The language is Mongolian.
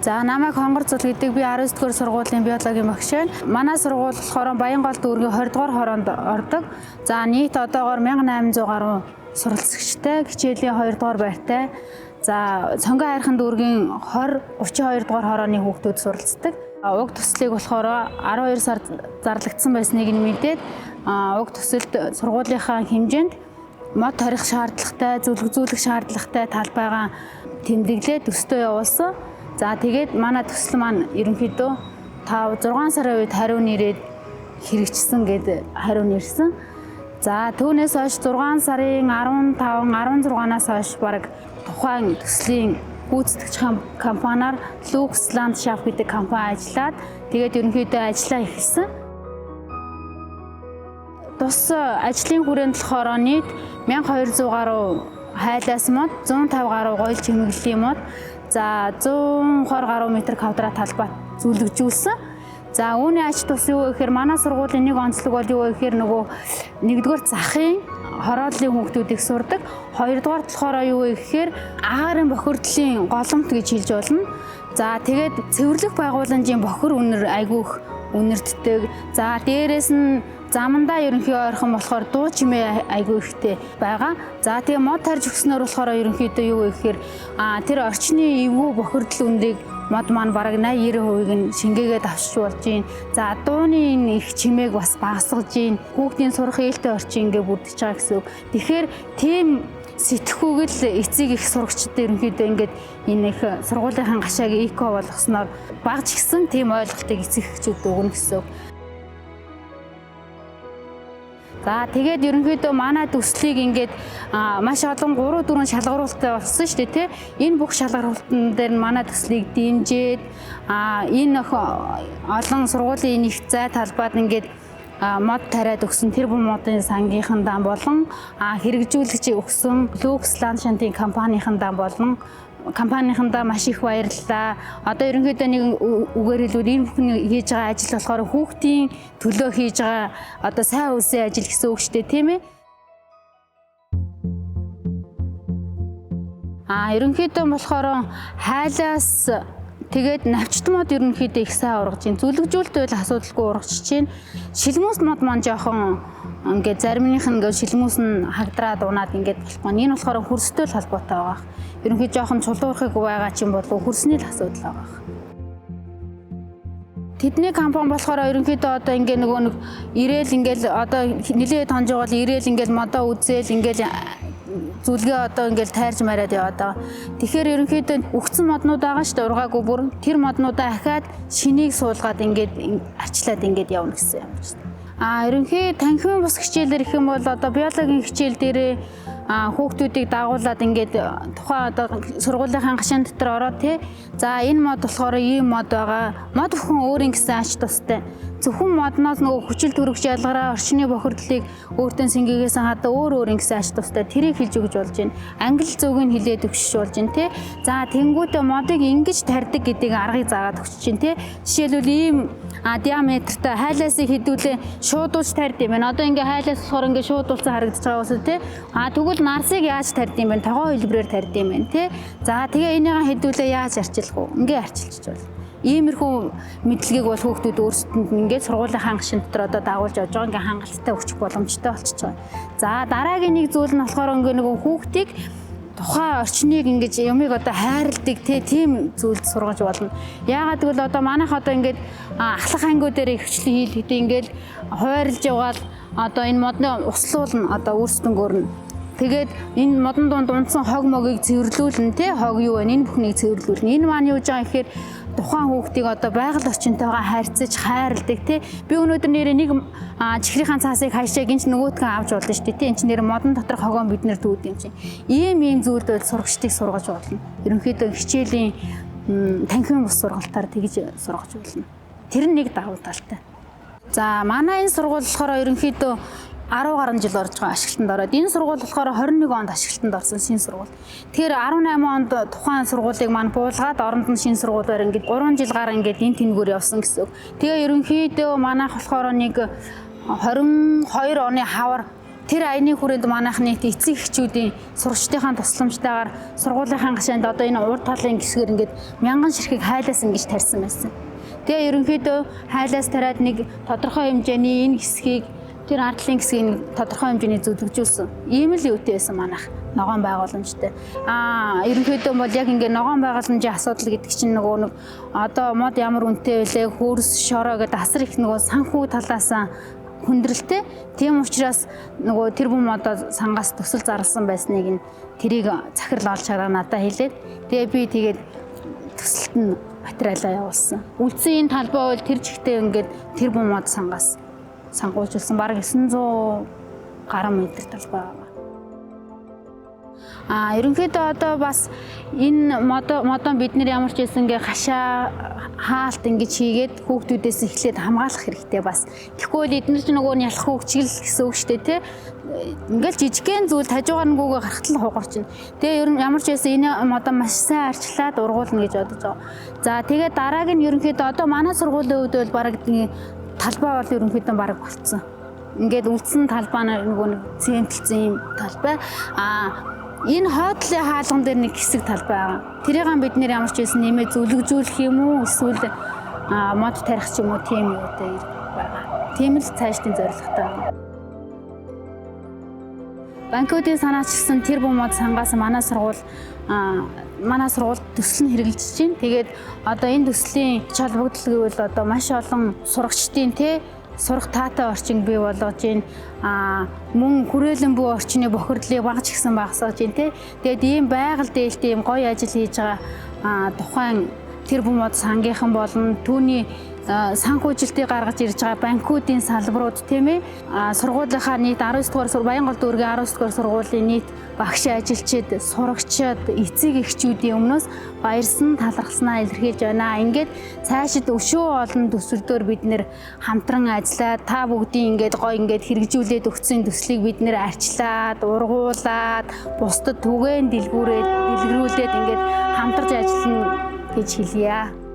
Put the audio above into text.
За намайг Хонгор Цул гэдэг би 19 дугаар сургуулийн биологийн багш байна. Манай сургууль болохоор Баянгол дүүргийн 20 дугаар хороонд ордог. За нийт одоогоор 1800 гаруй суралцагчтай, хичээлийн 2 дугаар байртай. За Цонгон хайрхан дүүргийн 20-32 дугаар хорооны хүүхдүүд суралцдаг. Уг төслийг болохоор 12 сард зарлагдсан байсныг нь мэдээд уг төсөлд сургуулийнхаа хэмжээнд мод тарих шаардлагатай, зөвлөгзүүлэх шаардлагатай талбайгаа тэмдэглээд төстөө явуулсан. За тэгээд манай төсөл маань ерөнхийдөө 5-6 сарын үед хариу нэрээд хэрэгжсэн гэдэг хариу нэрсэн. За түүнээс хойш 6 сарын 15-16-наас хойш баг тухайн төслийн гүйцэтгэгч компаниар Lux Landschaft гэдэг компани ажиллаад тэгээд ерөнхийдөө ажиллаа эхэлсэн. Тус ажлын хүрээнд болохоор нийт 1200 гаруй хайлаас мод, 150 гаруй гоёл чимэглэлийн мод, за 120 гаруй метр квадрат талбай зөвлөгжүүлсэн. За үүний ач тус юу гэхээр манай сургуулийн нэг онцлог бол юу гэхээр нөгөө нэгдүгээр захын хорооллын хүүхдүүдийг сурдаг. Хоёрдугаар болохоор юу гэхээр агаарын бохирдлын голомт гэж хэлж болно. За тэгээд цэвэрлэх байгууламжийн бохир үнэр айгүйх үнэртдэг. За дээрэс нь замандаа ерөнхий ойрхон болохоор дуу чимээ айгүй ихтэй байгаа. За тэгээ мод тарж өгснөөр болохоор ерөнхийдөө юу гэхээр тэр орчны эвгүй бохирдол үндийг мод маань бараг 80-90% нь шингээгээд авчиж болж байна. За дууны энэ их чимээг бас багасгаж байна. Хүүхдийн сурах ээлтэй орчин ингээ бүрдэж байгаа гэсэн үг. Тэгэхээр тийм сэтгхүүгэл эцэг их сурагчдад ерөнхийдөө ингээд энэ их сургуулийнхаа гашааг эко болгосноор багж гисэн тийм ойлголтыг эцэг эхчүүд өгнө гэсэн үг. За тэгээд ерөнхийдөө манай төслийг ингээд маш олон 3-4 шалгаруулалттай болсон шүү дээ тий. Энэ бүх шалгаруулалтан дээр манай төслийг дэмжиж энэ олон сургуулийн нэгт зай талбайд ингээд мод тариад өгсөн тэр бүм модын сангийнхандаа болон хэрэгжүүлэгч өгсөн Lux Landschaft компанийнхандаа болон компанийнхандаа маш их баярлалаа. Одоо ерөнхийдөө нэг үгээр хэлбэл энэ бүхний хийж байгаа ажил болохоор хүүхдийн төлөө хийж байгаа одоо сайн үсийн ажил гэсэн үг шүү дээ, тийм ээ. Ерөнхийдөө болохоор хайлаас тэгээд навчт мод ерөнхийдөө их сайн ургаж байна. Зүлэгжүүлэлт байл асуудалгүй ургаж чинь. Шилмүүс мод маань жоохон ингээд заримных нь ингээд шилмүүс нь хагдраад унаад ингээд болохгүй. Энэ болохоор хөрстэй л холбоотой байгаа. Ерөнхий жоохон чулуурхаг байгаа ч юм болов хөрсний л асуудал байгаа. Тэдний компани болохоор ерөнхийдөө одоо ингээ нөгөө нэг ирээл ингээл одоо нилээ тонжоогол ирээл ингээл модоо үзээл ингээл зүлгээ одоо ингээл тайрж мариад яваад байгаа. Тэгэхээр ерөнхийдөө өгцөн моднууд байгаа шүү дээ, ургаагүй бүр тэр моднуудаа ахаад шинийг суулгаад ингээд арчлаад ингээд явна гэсэн юм шүү дээ. Ерөнхий танхимын бус хичээлэр их юм бол одоо биологийн хичээл дээрээ хүүхдүүдийг дагуулад ингээд тухайн одоо сургуулийнхаа гашаан дотор ороод тий. За энэ мод болохоор ийм мод байгаа. Мод бүхэн өөрийн гэсэн ач тустай. Зөвхөн модноос нөгөө хүчил төрөгч ялгараа орчны бохирдлыг өөртөө сингээгээсэн хадаа өөр гэсэн ач тустай тэрийг хэлж өгж болж байна. Англи зөвгийг хэлээд өгч болж байна тий. За тэнгуүтэ модыг ингэж тарьдаг гэдгийг аргыг заагаад өгч чинь тий. Жишээлбэл ийм диаметртай хайлаасыг хэдүүлээ шуудуулж тарьд юм байна. Одоо ингээ хайлаас болохоор ингээ шуудуулсан харагдаж байгаа ус тий. Тэгвэл нарсыг яаж тарьд юм бэ? Тогоо хэлбэрээр тарьд юм байна тий. За тэгээ энийгээ хэдүүлээ яаж арчилах вэ? Ингээ арчилчих бол. Иймэрхүү мэдлэгийг бол хүүхдүүд өөрсдөнд ингээд сургуулийн хангалтын дотор одоо дагуулж явж байгаа ингээ хангалттай өгчих боломжтой болчихж байгаа. За дараагийн нэг зүйл нь болохоор ингээ нөгөө хүүхдийг тухайн орчныг ингэж юмыг одоо хайрладаг тийм зүйлд сургаж болно. Яагаад гэвэл одоо манайх одоо ингээд ахлах ангиуд дээр хвчлэн хийлгэдэг ингээд хойрлж яваад одоо энэ модны услуулна одоо өөрсдөнгөөр нь. Тэгээд энэ модон дунд унтсан хог могийг цэвэрлүүлнэ тий. Хог юу вэ? Энэ бүхнийг цэвэрлүүлнэ. Энэ маань юу гэж байгаа гэхээр тухайн хүүхдийг одоо байгаль орчинтойгоо харьцаж хайрладаг тий. Би өнөөдөр нэрээ нэг чихрийн цаасыг хайшаа гинч нөгөөтгөө авч болно шүү дээ тий. Энд чинь нэр модон дотор хогоон бид нэр түүд юм чинь. Ийм зүйлүүд сурагчдыг сургаж болно. Ерөнхийдөө хичээлийн танхимын бус сургалтаар тэгж сургаж болно. Тэр нь нэг давуу талтай. За манай энэ сургууль болохоор ерөнхийдөө 10 гаруй жил орж байгаа ашиглалтанд ороод энэ сургууль болохоор 21 онд ашиглалтанд орсон шинэ сургууль. Тэгэхээр 18 онд тухайн сургуулийг маань буулгаад оронд нь шинэ сургуулиар ингээд 3 жил гараа ингээд энэ тэнгүүр явсан гэсэн үг. Тэгээ ерөнхийдөө манайх болохоор нэг 22 оны хавар тэр аяны хүрээнд манайхны эцэг эхчүүдийн сурагчдынхаа тусламжтайгаар сургуулийнхаа гашаанд одоо энэ урд талын хэсгээр ингээд мянган ширхэг хайлаас ингэж тарьсан байсан. Тэгээ ерөнхийдөө хайлаас тариад нэг тодорхой хэмжээний энэ хэсгийг тэр ардлын хэсгийг тодорхой хэмжээний зүтгэжүүлсэн. Ийм л юутэй байсан манайх ногоон байгууламжтай. Ерөнхийдөө бол яг ингээд ногоон байгууламжийн асуудал гэдэг чинь нөгөө нэг одоо мод ямар үнэтэй байлээ, хөрс, шороо гэдэг асар их нөгөө санхүү талаас хүндрэлтэй. Тийм учраас нөгөө тэр бүм одоо сангаас төсөл зарласан байсныг нь тэрийг захирал олж хараа надад хэлээд тэгээ би тэгээд төсөлт нь материалаа явуулсан. Үлдсэн энэ талбай бол тэр жигтэй ингээд тэр бүм мод сангаас сангуулжулсан бараг 900 гаруй метр талбай байгаа. Ерөнхийдөө одоо бас энэ модон бид нэр ямар ч байсан ингээ хашаа хаалт ингэж хийгээд хүүхдүүдээс эхлээд хамгаалах хэрэгтэй бас. Тэгэхгүй бол эдгээр ч нөгөө ялах хөвчгөл гэсэн үг шүү дээ тий. Ингээл жижигхэн зүйл хажуугаар нь гүгээ гарахт л хугарчин. Тэгээ ер нь ямар ч байсан энэ модон маш сайн арчлаад ургуулна гэж бодож байгаа. За тэгээ дарааг нь ерөнхийдөө одоо манай сургуулийн үед бол бараг талбай бол ерөнхийдөө бараг болцсон. Ингээд үлдсэн талбай нөгөө нэг цементэлсэн юм талбай. Энэ хойдлын хаалган дээр нэг хэсэг талбай байгаа. Тэрийг бид нэр ямар ч байсан нэмээ зүлэгжүүлэх юм уу эсвэл мод тарих ч юм уу тийм юутай байгаа. Тийм л цаашдын зорилготой байна. Банкуудын санаачилсан тэр бүм мод сангаас манай сургууль төсөл нь хэрэгжилж байна. Тэгээд одоо энэ төслийн холбогдол гэвэл одоо маш олон сурагчдын сурах таатай орчин бий болгож байна. Мөн хүрээлэн буй орчны бохирдлыг багж гисэн багасгаж байна. Тэгээд ийм байгаль дээлтэй ийм гоё ажил хийж байгаа тухайн тэр бүм мод сангийнхан болон түүний санхүүжилтийг гаргаж ирж байгаа банкуудын салбарууд тийм ээ сургуулийнхаа нийт 19 дугаар Баянгол дүүргийн 19 дугаар сургуулийн нийт багш ажилчид сурагчид эцэг эхчүүдийн өмнөөс баярсан талархснаа илэрхийлж байна. Ингээд цаашид өшөө олон төсөлдөр бид нэр хамтран ажиллаад та бүгдийн ингээд гоё ингээд хэрэгжүүлээд өгсөн төслийг бид нэр арчлаад ургуулад бусдад түгээн дэлгэрүүлээд ингээд хамтарч ажиллана гэж хэлье.